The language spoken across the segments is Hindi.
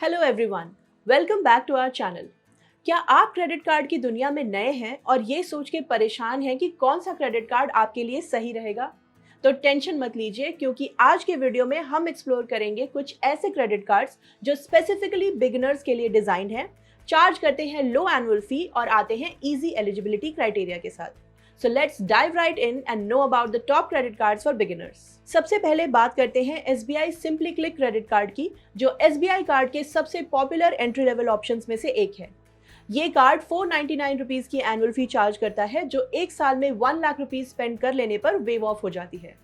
Hello everyone, welcome back to our channel. क्या आप क्रेडिट कार्ड की दुनिया में नए हैं और ये सोच के परेशान हैं कि कौन सा क्रेडिट कार्ड आपके लिए सही रहेगा? तो टेंशन मत लीजिए, क्योंकि आज के वीडियो में हम एक्सप्लोर करेंगे कुछ ऐसे क्रेडिट कार्ड्स जो स्पेसिफिकली बिगिनर्स के लिए डिजाइन हैं, चार्ज करते हैं लो एनुअल फी और आते हैं इजी एलिजिबिलिटी क्राइटेरिया के साथ। So let's dive right in and know about the top credit cards for beginners. सबसे पहले बात करते हैं SBI SimplyClick Credit Card की, जो SBI कार्ड के सबसे पॉपुलर एंट्री लेवल ऑप्शंस में से एक है। ये कार्ड 499 रुपीज की एनुअल फी चार्ज करता है, जो एक साल में 1 लाख रुपीज स्पेंड कर लेने पर वेव ऑफ हो जाती है।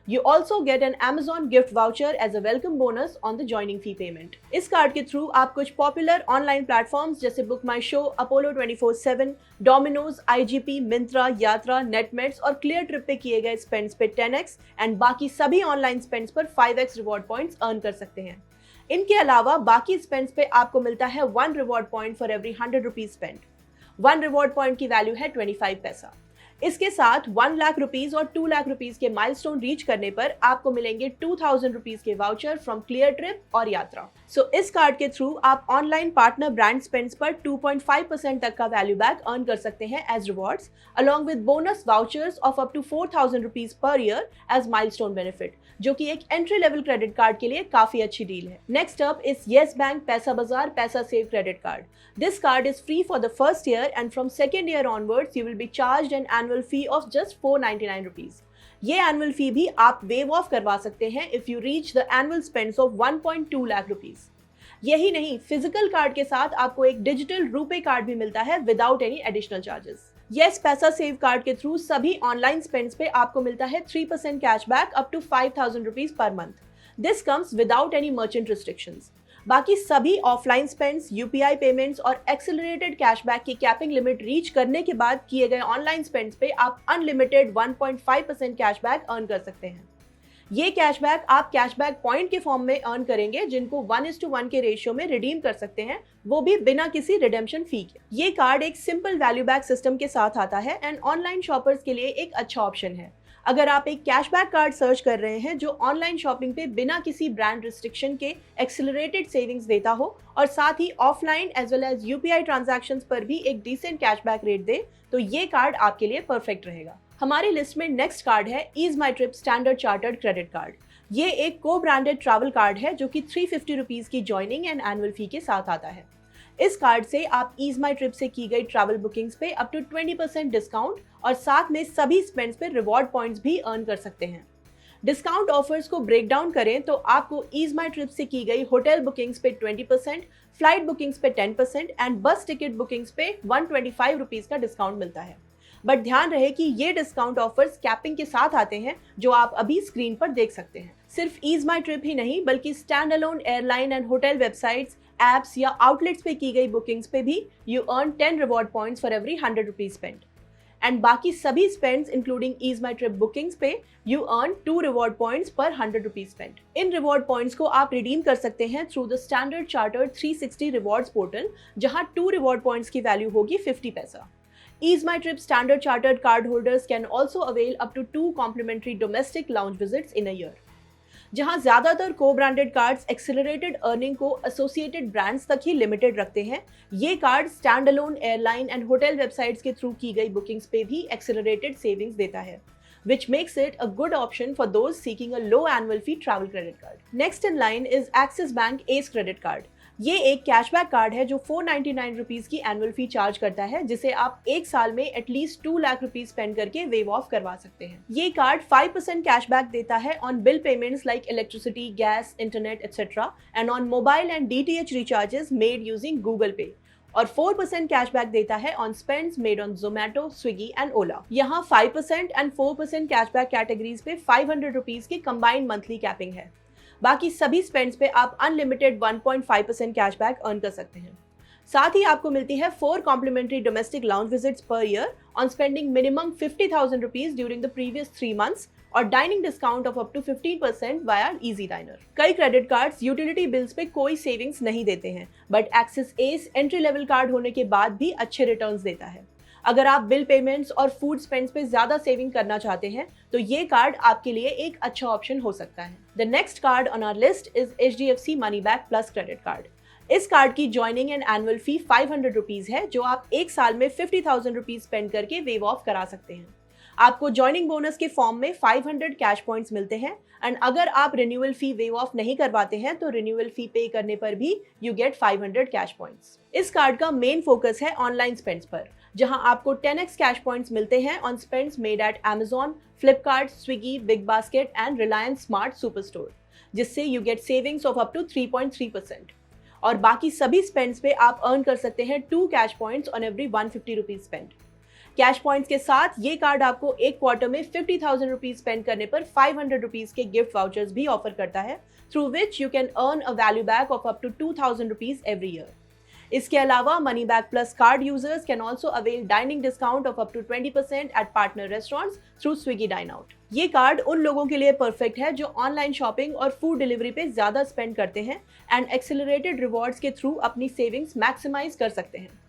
You also get an Amazon gift voucher as a welcome bonus on the joining fee payment. इस कार्ड के थ्रू आप कुछ पॉपुलर ऑनलाइन प्लेटफॉर्म्स जैसे BookMyShow, Apollo 24/7, Domino's, IGP, Myntra, Yatra, Netmeds और क्लियर ट्रिप पे किए गए स्पेंड्स पे 10x एंड बाकी सभी ऑनलाइन स्पेंड्स पर 5x रिवॉर्ड पॉइंट्स अर्न कर सकते हैं। इनके अलावा बाकी स्पेंड्स पे आपको मिलता है 1 reward point for every 100 rupees spend. 1 reward point की वैल्यू है 25 पैसा। इसके साथ 1 लाख रुपीज और 2 लाख रुपीज के माइलस्टोन रीच करने पर आपको मिलेंगे 2000 रुपीज के वाउचर फ्रॉम क्लियर ट्रिप और यात्रा। इस कार्ड के थ्रू आप ऑनलाइन पार्टनर ब्रांड स्पेंड्स पर 2.5% तक का वैल्यू बैक अर्न कर सकते हैं as rewards, along with bonus vouchers of up to 4000 rupees per year as milestone benefit, जो कि एक एंट्री लेवल क्रेडिट कार्ड के लिए काफी अच्छी डील है। Next up is yes bank Paisabazaar PaisaSave credit card. This card is free for the first year and from second year onwards you will be charged an annual fee of just 499 rupees. ये annual fee भी आप waive off करवा सकते हैं if you reach the annual spends of 1.2 lakh rupees. यही नहीं, फिजिकल कार्ड के साथ आपको एक डिजिटल रुपे कार्ड भी मिलता है without any additional charges. Yes PaisaSave card के थ्रू सभी ऑनलाइन स्पेंड्स पे आपको मिलता है 3% cashback up to 5000 rupees per month. This comes without any merchant restrictions. बाकी सभी ऑफलाइन स्पेंड्स, यूपीआई पेमेंट्स और एक्सेलरेटेड कैशबैक की कैपिंग लिमिट रीच करने के बाद किए गए ऑनलाइन स्पेंड्स पे आप अनलिमिटेड 1.5% कैशबैक अर्न कर सकते हैं। ये कैशबैक आप कैशबैक पॉइंट के फॉर्म में अर्न करेंगे, जिनको 1:1 के रेशियो में रिडीम कर सकते हैं, वो भी बिना किसी रिडेम्पशन फी के। ये कार्ड एक सिंपल वैल्यू बैक सिस्टम के साथ आता है एंड ऑनलाइन शॉपर्स के लिए एक अच्छा ऑप्शन है। अगर आप एक कैशबैक कार्ड सर्च कर रहे हैं जो ऑनलाइन शॉपिंग पे बिना किसी ब्रांड रिस्ट्रिक्शन के एक्सेलरेटेड सेविंग्स देता हो और साथ ही offline as well as UPI transactions पर भी एक डिसेंट कैशबैक रेट दे, तो ये कार्ड आपके लिए परफेक्ट रहेगा। हमारी लिस्ट में नेक्स्ट कार्ड है EaseMyTrip standard chartered credit card. ये एक को ब्रांडेड ट्रैवल कार्ड है जो कि 350 रुपीज की ज्वाइनिंग एंड एनुअल फी के साथ आता है। इस कार्ड से आप EaseMyTrip से की गई ट्रैवल बुकिंग्स पे अप टू 20% डिस्काउंट और साथ में सभी स्पेंड्स पे रिवॉर्ड पॉइंट्स भी अर्न कर सकते हैं। डिस्काउंट ऑफर्स को ब्रेक डाउन करें तो आपको EaseMyTrip से की गई होटल बुकिंग्स पे 20%, फ्लाइट बुकिंग्स पे 10% एंड बस टिकट बुकिंग्स पे 125 रुपीज का डिस्काउंट मिलता है। बट ध्यान रहे कि ये डिस्काउंट ऑफर्स कैपिंग के साथ आते हैं, जो आप अभी स्क्रीन पर देख सकते हैं। सिर्फ EaseMyTrip ही नहीं, बल्कि stand alone airline and hotel websites, apps या आउटलेट्स पे की गई बुकिंग्स पे भी you earn 10 reward points for every 100 rupees spend. And बाकी सभी स्पेंड्स इंक्लूडिंग EaseMyTrip बुकिंग्स पे यू अर्न 2 रिवॉर्ड पॉइंट्स पर 100 रुपीज स्पेंड। इन रिवॉर्ड पॉइंट्स को आप रिडीम कर सकते हैं through the standard chartered 360 rewards portal, जहां 2 रिवॉर्ड पॉइंट्स की वैल्यू होगी 50 पैसा। EaseMyTrip standard chartered card holders can also avail up to 2 complimentary domestic lounge visits in a year. जहां ज्यादातर को-ब्रांडेड कार्ड्स एक्सेलरेटेड अर्निंग को एसोसिएटेड ब्रांड्स तक ही लिमिटेड रखते हैं, ये card stand alone airline and hotel websites के थ्रू की गई बुकिंग्स पे भी एक्सेलरेटेड सेविंग्स देता है, which makes it a good option for those seeking a low annual fee travel credit card. Next in line is Axis Bank Ace Credit Card. ये एक कैशबैक कार्ड है जो 499 रुपीज की एनुअल फी चार्ज करता है, जिसे आप एक साल में एटलीस्ट 2 लाख रुपीज स्पेंड करके वेव ऑफ करवा सकते हैं। ये कार्ड 5% कैशबैक देता है on bill payments like electricity, gas, internet etcetera and on mobile and DTH recharges made using Google Pay, और 4% कैशबैक देता है on spends made on Zomato, Swiggy and Ola. यहाँ 5% एंड 4% कैशबैक कैटेगरीज पे 500 रुपीज की कंबाइंड मंथली कैपिंग है। बाकी सभी स्पेंड्स पे आप अनलिमिटेड 1.5% कैशबैक अर्न कर सकते हैं। साथ ही आपको मिलती है 4 complimentary domestic lounge visits per year on spending minimum 50,000 rupees during the previous 3 months और dining discount of up to 15% via EazyDiner. कई क्रेडिट कार्ड्स यूटिलिटी बिल्स पे कोई सेविंग्स नहीं देते हैं, but Axis ace entry level card होने के बाद भी अच्छे रिटर्न्स देता है। अगर आप बिल पेमेंट्स और फूड स्पेंड्स पे ज्यादा सेविंग करना चाहते हैं तो ये कार्ड आपके लिए एक अच्छा ऑप्शन हो सकता है। The next card on our list is HDFC MoneyBack Credit Card. इस कार्ड की joining and annual fee 500 rupees है, जो आप एक साल में 50,000 रुपीज स्पेंड करके वेव ऑफ करा सकते हैं। आपको ज्वाइनिंग बोनस के फॉर्म में 500 कैश पॉइंट्स मिलते हैं एंड अगर आप रिन्यूअल फी वेव ऑफ नहीं करवाते हैं तो रिन्यूअल फी पे करने पर भी यू गेट 500 कैश पॉइंट्स। इस कार्ड का मेन फोकस है ऑनलाइन स्पेंड्स पर, जहां आपको 10x कैश पॉइंट्स मिलते हैं on spends made at Amazon, Flipkart, Swiggy, BigBasket and Reliance smart super store, जिससे you get savings of up to 3.3%। और बाकी सभी स्पेंड्स पे आप अर्न कर सकते हैं 2 cash points on every 150 rupees spend. Cash points के साथ ये कार्ड आपको एक क्वार्टर में 50,000 रुपीज स्पेंड करने पर 500 रुपीज के गिफ्ट वाउचर्स भी ऑफर करता है, through which you can earn a value back of up to 2,000 rupees every year. इसके अलावा money back plus card users can also avail dining discount of up to 20% at partner restaurants through Swiggy dine out. ये कार्ड उन लोगों के लिए परफेक्ट है जो ऑनलाइन शॉपिंग और फूड डिलीवरी पे ज्यादा स्पेंड करते हैं एंड एक्सेलरेटेड रिवॉर्ड्स के थ्रू अपनी सेविंग्स मैक्सिमाइज कर सकते हैं।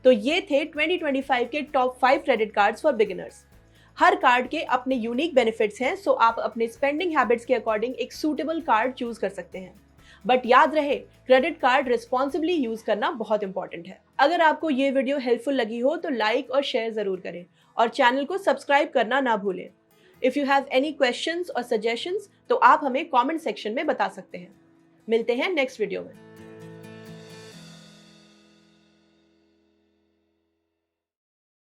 तो ये थे 2025 के top 5 credit cards for beginners. Her card के अपने यूनिक बेनिफिट्स हैं, सो आप अपने स्पेंडिंग हैबिट्स के अकॉर्डिंग एक सूटेबल कार्ड चूज कर सकते हैं। बट याद रहे, क्रेडिट कार्ड रिस्पॉन्सिबली यूज करना बहुत इंपॉर्टेंट है। अगर आपको ये वीडियो हेल्पफुल लगी हो तो लाइक और शेयर जरूर करें और चैनल को सब्सक्राइब करना ना भूलें। If you have any questions और सजेशंस तो आप हमें कमेंट सेक्शन में बता सकते हैं। मिलते हैं नेक्स्ट वीडियो में।